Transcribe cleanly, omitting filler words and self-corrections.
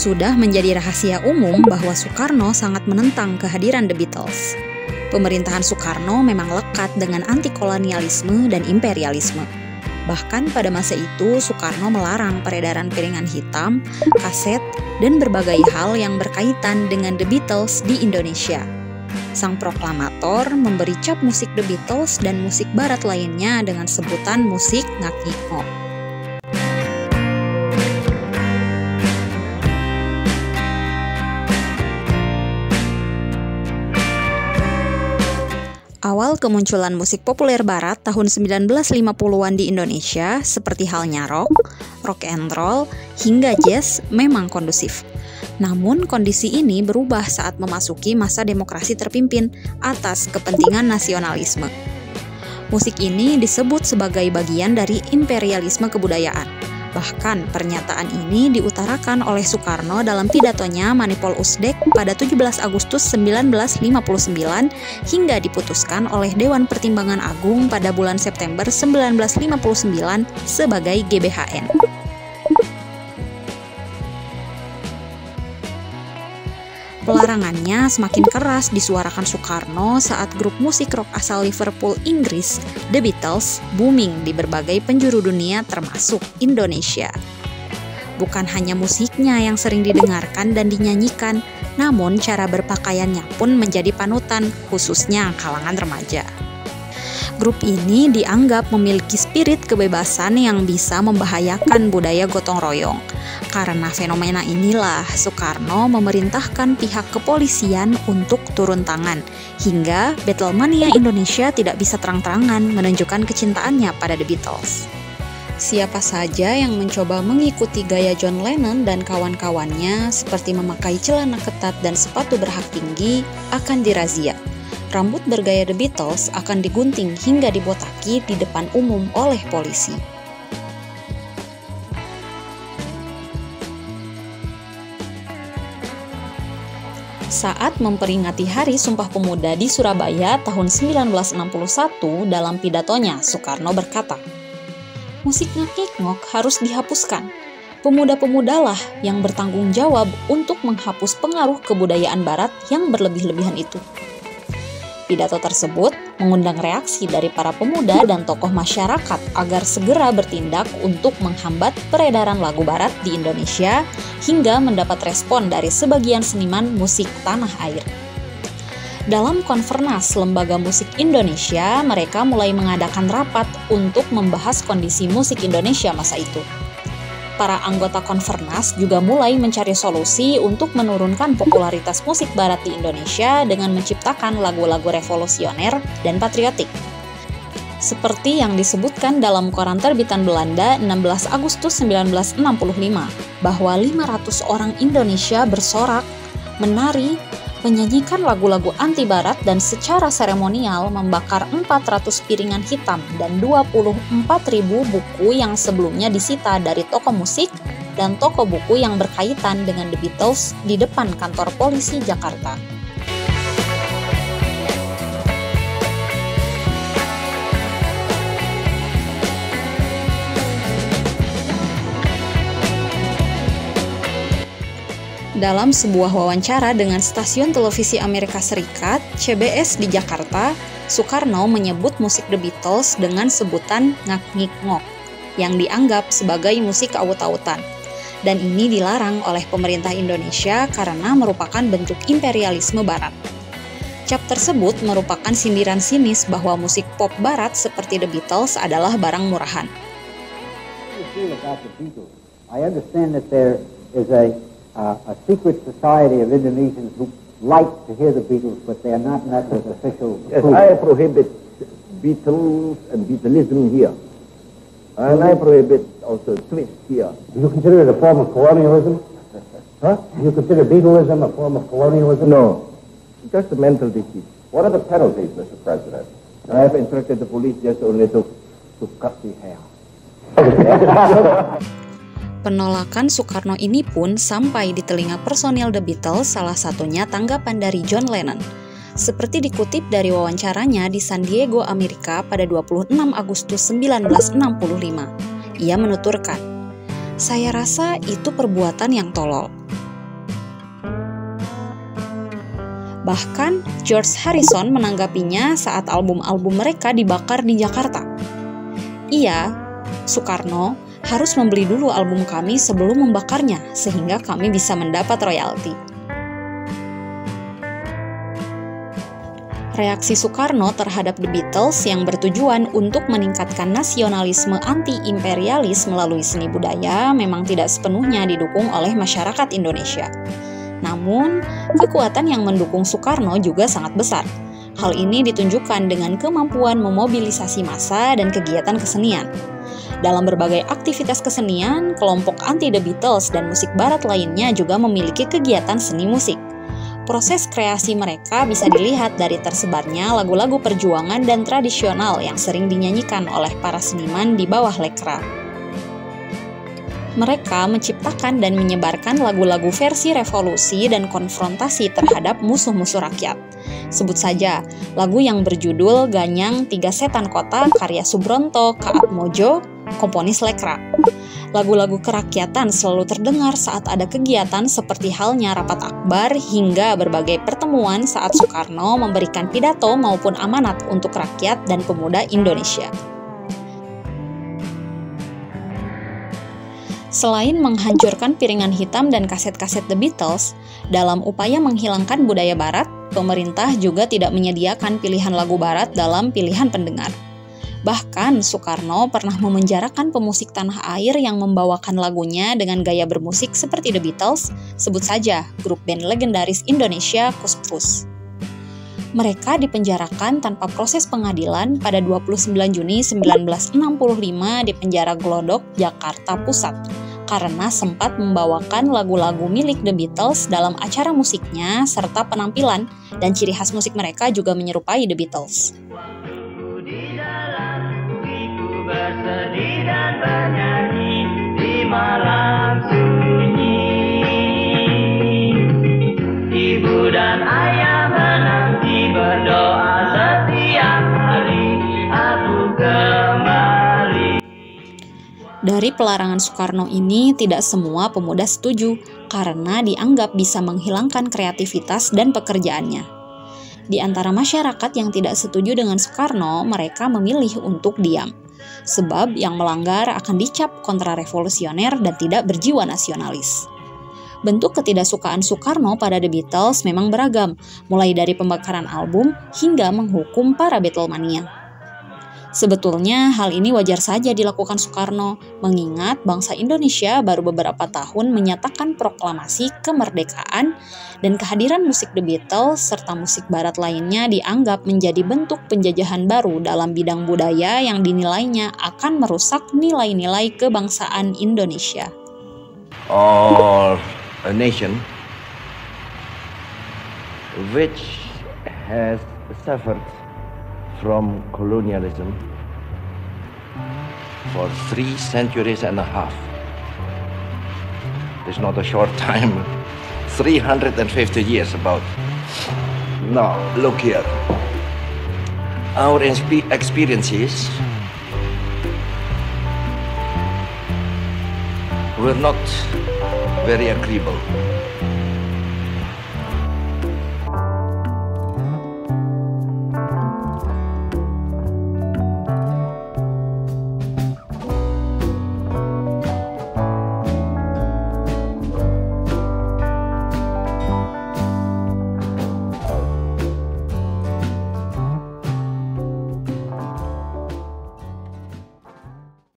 Sudah menjadi rahasia umum bahwa Soekarno sangat menentang kehadiran The Beatles. Pemerintahan Soekarno memang lekat dengan anti-kolonialisme dan imperialisme. Bahkan pada masa itu, Soekarno melarang peredaran piringan hitam, kaset, dan berbagai hal yang berkaitan dengan The Beatles di Indonesia. Sang proklamator memberi cap musik The Beatles dan musik barat lainnya dengan sebutan musik ngak-ngik-ngok. Awal kemunculan musik populer barat tahun 1950-an di Indonesia seperti halnya rock and roll, hingga jazz memang kondusif. Namun kondisi ini berubah saat memasuki masa demokrasi terpimpin atas kepentingan nasionalisme. Musik ini disebut sebagai bagian dari imperialisme kebudayaan. Bahkan pernyataan ini diutarakan oleh Soekarno dalam pidatonya Manipol Usdek pada 17 Agustus 1959 hingga diputuskan oleh Dewan Pertimbangan Agung pada bulan September 1959 sebagai GBHN. Pelarangannya semakin keras disuarakan Soekarno saat grup musik rock asal Liverpool, Inggris, The Beatles, booming di berbagai penjuru dunia termasuk Indonesia. Bukan hanya musiknya yang sering didengarkan dan dinyanyikan, namun cara berpakaiannya pun menjadi panutan, khususnya kalangan remaja. Grup ini dianggap memiliki spirit kebebasan yang bisa membahayakan budaya gotong royong. Karena fenomena inilah, Soekarno memerintahkan pihak kepolisian untuk turun tangan, hingga Beatlemania Indonesia tidak bisa terang-terangan menunjukkan kecintaannya pada The Beatles. Siapa saja yang mencoba mengikuti gaya John Lennon dan kawan-kawannya seperti memakai celana ketat dan sepatu berhak tinggi akan dirazia. Rambut bergaya The Beatles akan digunting hingga dibotaki di depan umum oleh polisi. Saat memperingati Hari Sumpah Pemuda di Surabaya tahun 1961, dalam pidatonya Soekarno berkata, "Musik ngak-ngik-ngok harus dihapuskan. Pemuda-pemudalah yang bertanggung jawab untuk menghapus pengaruh kebudayaan barat yang berlebih-lebihan itu." Pidato tersebut mengundang reaksi dari para pemuda dan tokoh masyarakat agar segera bertindak untuk menghambat peredaran lagu barat di Indonesia hingga mendapat respon dari sebagian seniman musik tanah air. Dalam Konfernas Lembaga Musik Indonesia, mereka mulai mengadakan rapat untuk membahas kondisi musik Indonesia masa itu. Para anggota Konfernas juga mulai mencari solusi untuk menurunkan popularitas musik barat di Indonesia dengan menciptakan lagu-lagu revolusioner dan patriotik. Seperti yang disebutkan dalam koran terbitan Belanda 16 Agustus 1965, bahwa 500 orang Indonesia bersorak, menari, menyanyikan lagu-lagu anti-barat dan secara seremonial membakar 400 piringan hitam dan 24.000 buku yang sebelumnya disita dari toko musik dan toko buku yang berkaitan dengan The Beatles di depan kantor polisi Jakarta. Dalam sebuah wawancara dengan stasiun televisi Amerika Serikat, CBS di Jakarta, Soekarno menyebut musik The Beatles dengan sebutan ngak-ngik-ngok, yang dianggap sebagai musik aut-autan. Dan ini dilarang oleh pemerintah Indonesia karena merupakan bentuk imperialisme barat. Cap tersebut merupakan sindiran sinis bahwa musik pop barat seperti The Beatles adalah barang murahan. I understand that there is a secret society of Indonesians who like to hear the Beatles, but they are not met with official approval. Yes, I prohibit Beatles and Beatlism here. And I prohibit also twist here. Do you consider it a form of colonialism? Huh? Do you consider Beatlism a form of colonialism? No, just a mental disease. What are the penalties, Mr. President? I have instructed the police just only to cut the hair. Penolakan Soekarno ini pun sampai di telinga personil The Beatles, salah satunya tanggapan dari John Lennon. Seperti dikutip dari wawancaranya di San Diego, Amerika pada 26 Agustus 1965. Ia menuturkan, "Saya rasa itu perbuatan yang tolol. Bahkan George Harrison menanggapinya saat album-album mereka dibakar di Jakarta. Iya, Soekarno harus membeli dulu album kami sebelum membakarnya sehingga kami bisa mendapat royalti. Reaksi Soekarno terhadap The Beatles yang bertujuan untuk meningkatkan nasionalisme anti-imperialis melalui seni budaya memang tidak sepenuhnya didukung oleh masyarakat Indonesia. Namun, kekuatan yang mendukung Soekarno juga sangat besar. Hal ini ditunjukkan dengan kemampuan memobilisasi massa dan kegiatan kesenian. Dalam berbagai aktivitas kesenian, kelompok anti The Beatles dan musik barat lainnya juga memiliki kegiatan seni musik. Proses kreasi mereka bisa dilihat dari tersebarnya lagu-lagu perjuangan dan tradisional yang sering dinyanyikan oleh para seniman di bawah lekra. Mereka menciptakan dan menyebarkan lagu-lagu versi revolusi dan konfrontasi terhadap musuh-musuh rakyat. Sebut saja lagu yang berjudul Ganyang Tiga Setan Kota karya Subronto Kaatmojo, komponis lekra. Lagu-lagu kerakyatan selalu terdengar saat ada kegiatan seperti halnya rapat akbar hingga berbagai pertemuan saat Soekarno memberikan pidato maupun amanat untuk rakyat dan pemuda Indonesia. Selain menghancurkan piringan hitam dan kaset-kaset The Beatles, dalam upaya menghilangkan budaya barat, pemerintah juga tidak menyediakan pilihan lagu barat dalam pilihan pendengar. Bahkan, Soekarno pernah memenjarakan pemusik tanah air yang membawakan lagunya dengan gaya bermusik seperti The Beatles, sebut saja grup band legendaris Indonesia Kus Plus. Mereka dipenjarakan tanpa proses pengadilan pada 29 Juni 1965 di penjara Glodok, Jakarta Pusat, karena sempat membawakan lagu-lagu milik The Beatles dalam acara musiknya serta penampilan, dan ciri khas musik mereka juga menyerupai The Beatles. Bersedih dan bernyanyi di malam sunyi. Ibu dan ayah menanti berdoa setiap hari aku kembali. Dari pelarangan Soekarno ini tidak semua pemuda setuju karena dianggap bisa menghilangkan kreativitas dan pekerjaannya. Di antara masyarakat yang tidak setuju dengan Soekarno, mereka memilih untuk diam. Sebab yang melanggar akan dicap kontrarevolusioner dan tidak berjiwa nasionalis. Bentuk ketidaksukaan Soekarno pada The Beatles memang beragam, mulai dari pembakaran album hingga menghukum para Beatlemania. Sebetulnya hal ini wajar saja dilakukan Soekarno, mengingat bangsa Indonesia baru beberapa tahun menyatakan proklamasi kemerdekaan dan kehadiran musik The Beatles serta musik barat lainnya dianggap menjadi bentuk penjajahan baru dalam bidang budaya yang dinilainya akan merusak nilai-nilai kebangsaan Indonesia. Or a nation which has suffered from colonialism for 3 centuries and a half. It's not a short time, 350 years about. Now, look here. Our experiences were not very agreeable.